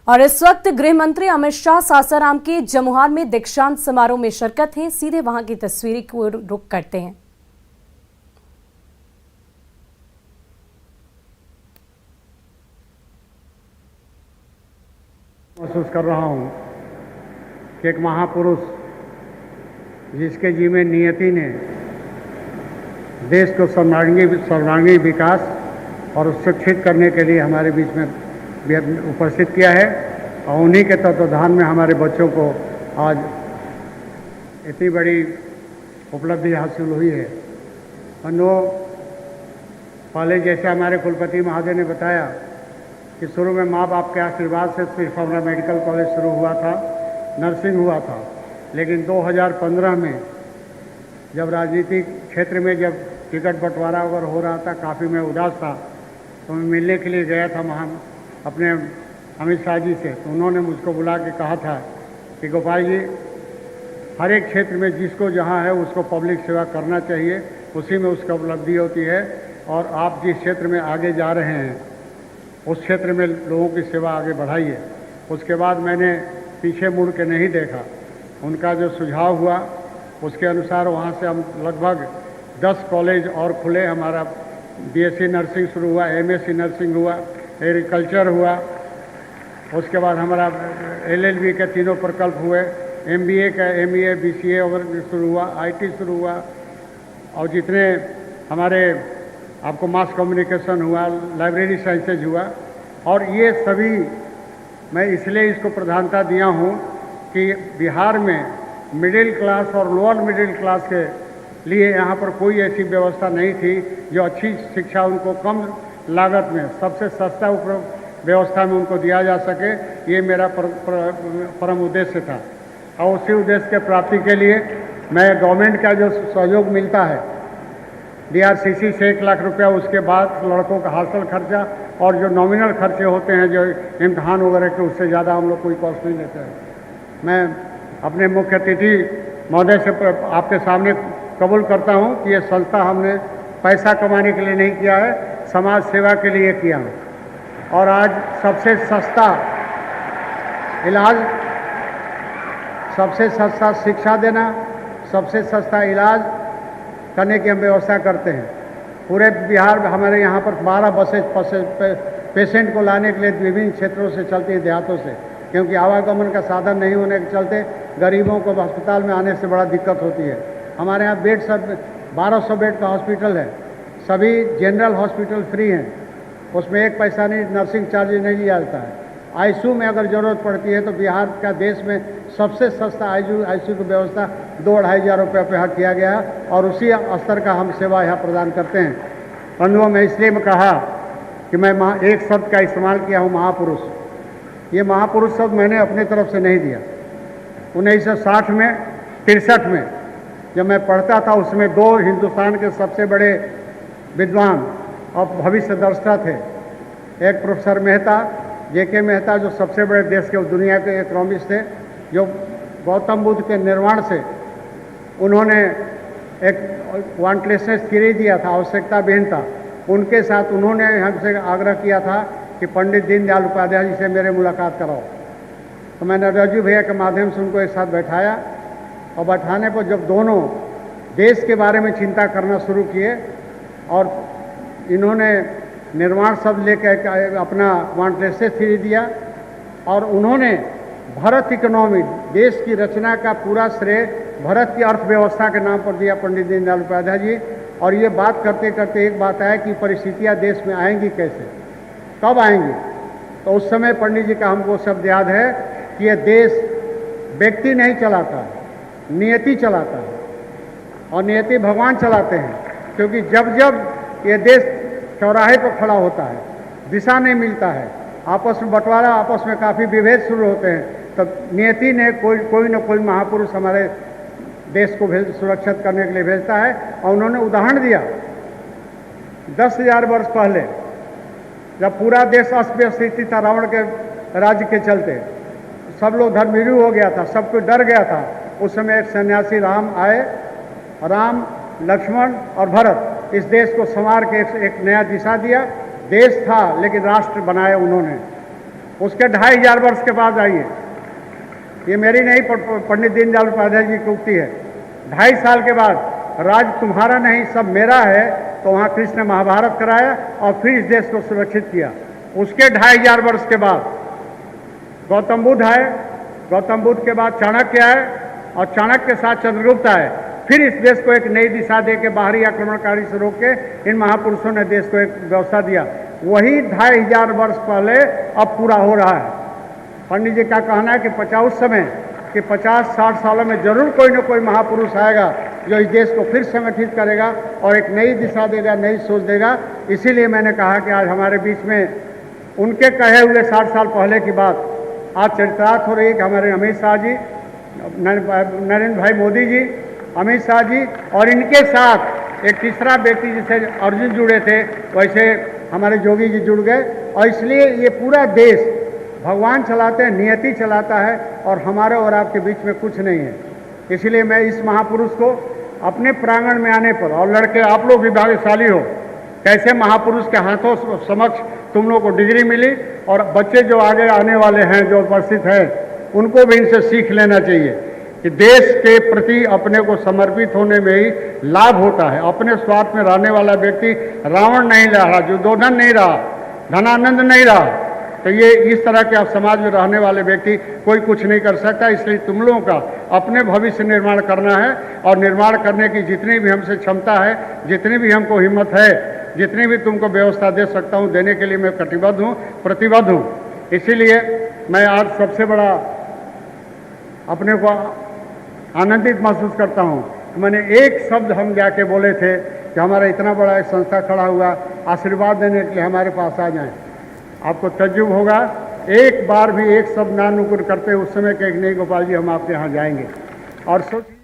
और इस वक्त गृह मंत्री अमित शाह सासाराम के जमुहार में दीक्षांत समारोह में शिरकत हैं। सीधे वहां की तस्वीरें को रुख करते हैं। महसूस कर रहा हूं कि एक महापुरुष जिसके जी में नियति ने देश को सर्वांगीण विकास और शिक्षित करने के लिए हमारे बीच में उपस्थित किया है और उन्हीं के तत्वाधान में हमारे बच्चों को आज इतनी बड़ी उपलब्धि हासिल हुई है। पहले जैसे हमारे कुलपति महोदय ने बताया कि शुरू में माँ बाप के आशीर्वाद से सिर्फ हमारा मेडिकल कॉलेज शुरू हुआ था, नर्सिंग हुआ था, लेकिन 2015 में जब राजनीतिक क्षेत्र में जब टिकट बंटवारा वगैरह हो रहा था, काफ़ी मैं उदास था, तो मैं मिलने के लिए गया था वहाँ अपने अमित शाह जी से। तो उन्होंने मुझको बुला के कहा था कि गोपाल जी, हर एक क्षेत्र में जिसको जहाँ है उसको पब्लिक सेवा करना चाहिए, उसी में उसका उपलब्धि होती है। और आप जिस क्षेत्र में आगे जा रहे हैं उस क्षेत्र में लोगों की सेवा आगे बढ़ाइए। उसके बाद मैंने पीछे मुड़ के नहीं देखा। उनका जो सुझाव हुआ उसके अनुसार वहाँ से हम लगभग 10 कॉलेज और खुले। हमारा बीएससी नर्सिंग शुरू हुआ, एमएससी नर्सिंग हुआ, एग्रीकल्चर हुआ, उसके बाद हमारा एलएलबी के तीनों प्रकल्प हुए, एमबीए का एमईए बीसीए वगैरह शुरू हुआ, आईटी शुरू हुआ, और जितने हमारे आपको मास कम्युनिकेशन हुआ, लाइब्रेरी साइंसेज हुआ। और ये सभी मैं इसलिए इसको प्रधानता दिया हूँ कि बिहार में मिडिल क्लास और लोअर मिडिल क्लास के लिए यहाँ पर कोई ऐसी व्यवस्था नहीं थी जो अच्छी शिक्षा उनको कम लागत में सबसे सस्ता व्यवस्था में उनको दिया जा सके। ये मेरा परम उद्देश्य था और उसी उद्देश्य के प्राप्ति के लिए मैं गवर्नमेंट का जो सहयोग मिलता है डीआरसीसी से 1 लाख रुपया, उसके बाद लड़कों का हॉस्टल खर्चा और जो नॉमिनल खर्चे होते हैं जो इम्तहान वगैरह के, उससे ज़्यादा हम लोग कोई कॉस्ट नहीं लेते हैं। मैं अपने मुख्य अतिथि महोदय से आपके सामने कबूल करता हूं कि ये संस्था हमने पैसा कमाने के लिए नहीं किया है, समाज सेवा के लिए किया है। और आज सबसे सस्ता इलाज, सबसे सस्ता शिक्षा देना, सबसे सस्ता इलाज करने की हम व्यवस्था करते हैं। पूरे बिहार में हमारे यहाँ पर 12 बसें पेशेंट को लाने के लिए विभिन्न क्षेत्रों से चलती हैं, देहातों से, क्योंकि आवागमन का साधन नहीं होने के चलते गरीबों को अस्पताल में आने से बड़ा दिक्कत होती है। हमारे यहाँ बेड सब 1200 बेड का हॉस्पिटल है, सभी जनरल हॉस्पिटल फ्री हैं, उसमें 1 पैसा नहीं, नर्सिंग चार्ज नहीं लिया जाता है। आईसीयू में अगर ज़रूरत पड़ती है तो बिहार का देश में सबसे सस्ता आईसीयू की व्यवस्था 2-2.5 हज़ार रुपये पे यहाँ किया गया और उसी स्तर का हम सेवा यहाँ प्रदान करते हैं। बंधुओं, मैं इसलिए मैं कहा कि मैं एक शब्द का इस्तेमाल किया हूँ, महापुरुष। ये महापुरुष शब्द मैंने अपनी तरफ से नहीं दिया। 1960 में 63 में जब मैं पढ़ता था, उसमें 2 हिंदुस्तान के सबसे बड़े विद्वान और भविष्य दर्शा थे। एक प्रोफेसर मेहता, जेके मेहता, जो सबसे बड़े देश के दुनिया के इकोनॉमिस्ट थे, जो गौतम बुद्ध के निर्वाण से उन्होंने एक वांटलेसनेस थ्योरी दिया था, आवश्यकता विहीनता। उनके साथ उन्होंने हमसे आग्रह किया था कि पंडित दीनदयाल उपाध्याय जी से मेरे मुलाकात कराओ। तो मैंने रजू भैया के माध्यम से उनको एक साथ बैठाया और बैठाने पर जब दोनों देश के बारे में चिंता करना शुरू किए और इन्होंने निर्माण शब्द लेकर अपना वांटलेसनेस थ्योरी दिया और उन्होंने भारत इकोनॉमी, देश की रचना का पूरा श्रेय भारत की अर्थव्यवस्था के नाम पर दिया पंडित दीनदयाल उपाध्याय जी। और ये बात करते करते एक बात आया कि परिस्थितियाँ देश में आएंगी कैसे, कब आएंगी। तो उस समय पंडित जी का हमको शब्द याद है कि ये देश व्यक्ति नहीं चलाता है, नियति चलाता है, और नियति भगवान चलाते हैं। क्योंकि जब जब ये देश चौराहे पर खड़ा होता है, दिशा नहीं मिलता है, आपस में बंटवारा, आपस में काफ़ी विभेद शुरू होते हैं, तब नियति ने कोई न कोई महापुरुष हमारे देश को सुरक्षित करने के लिए भेजता है। और उन्होंने उदाहरण दिया 10,000 वर्ष पहले जब पूरा देश अस्त व्यस्त स्थिति था रावण के राज्य के चलते, सब लोग धर्मभीरू हो गया था, सब कोई डर गया था। उस समय एक सन्यासी राम आए, राम, लक्ष्मण और भरत इस देश को संवार के एक नया दिशा दिया। देश था लेकिन राष्ट्र बनाया उन्होंने। उसके 2500 वर्ष के बाद आइए, ये मेरी नहीं, पंडित दीनदयाल उपाध्याय जी की उक्ति है। 2.5 साल के बाद राज तुम्हारा नहीं सब मेरा है, तो वहाँ कृष्ण ने महाभारत कराया और फिर इस देश को सुरक्षित किया। उसके 2500 वर्ष के बाद गौतम बुद्ध आए, गौतम बुद्ध के बाद चाणक्य आए और चाणक्य के साथ चंद्रगुप्त आए। फिर इस देश को एक नई दिशा दे के बाहरी आक्रमणकारी से रोक के इन महापुरुषों ने देश को एक व्यवस्था दिया। वही 2500 वर्ष पहले अब पूरा हो रहा है। पंडित जी का कहना है कि 50-60 सालों में जरूर कोई न कोई महापुरुष आएगा जो इस देश को फिर संगठित करेगा और एक नई दिशा देगा, नई सोच देगा। इसीलिए मैंने कहा कि आज हमारे बीच में उनके कहे हुए 60 साल पहले की बात आज चरितार्थ हो रही है कि हमारे अमित शाह जी, नरेंद्र भाई मोदी जी, अमित शाह जी और इनके साथ एक तीसरा व्यक्ति जिसे अर्जुन जुड़े थे, वैसे हमारे योगी जी जुड़ गए। और इसलिए ये पूरा देश भगवान चलाते हैं, नियति चलाता है और हमारे और आपके बीच में कुछ नहीं है। इसलिए मैं इस महापुरुष को अपने प्रांगण में आने पर, और लड़के आप लोग भी भाग्यशाली हो, कैसे महापुरुष के हाथों समक्ष तुम लोग को डिग्री मिली और बच्चे जो आगे आने वाले हैं, जो उपस्थित हैं, उनको भी इनसे सीख लेना चाहिए कि देश के प्रति अपने को समर्पित होने में ही लाभ होता है। अपने स्वार्थ में रहने वाला व्यक्ति रावण नहीं रहा, दुर्योधन नहीं रहा, धनानंद नहीं रहा, तो ये इस तरह के आप समाज में रहने वाले व्यक्ति कोई कुछ नहीं कर सकता। इसलिए तुम लोगों का अपने भविष्य निर्माण करना है और निर्माण करने की जितनी भी हमसे क्षमता है, जितनी भी हमको हिम्मत है, जितनी भी तुमको व्यवस्था दे सकता हूँ देने के लिए मैं कटिबद्ध हूँ, प्रतिबद्ध हूँ। इसीलिए मैं आज सबसे बड़ा अपने को आनंदित महसूस करता हूँ। मैंने एक शब्द हम जाके बोले थे कि हमारा इतना बड़ा एक संस्था खड़ा हुआ, आशीर्वाद देने के लिए हमारे पास आ जाएं। आपको तजुब होगा, एक बार भी एक शब्द ना नुकुर करते उस समय के नहीं गोपाल जी हम आपके यहाँ जाएंगे। और सोच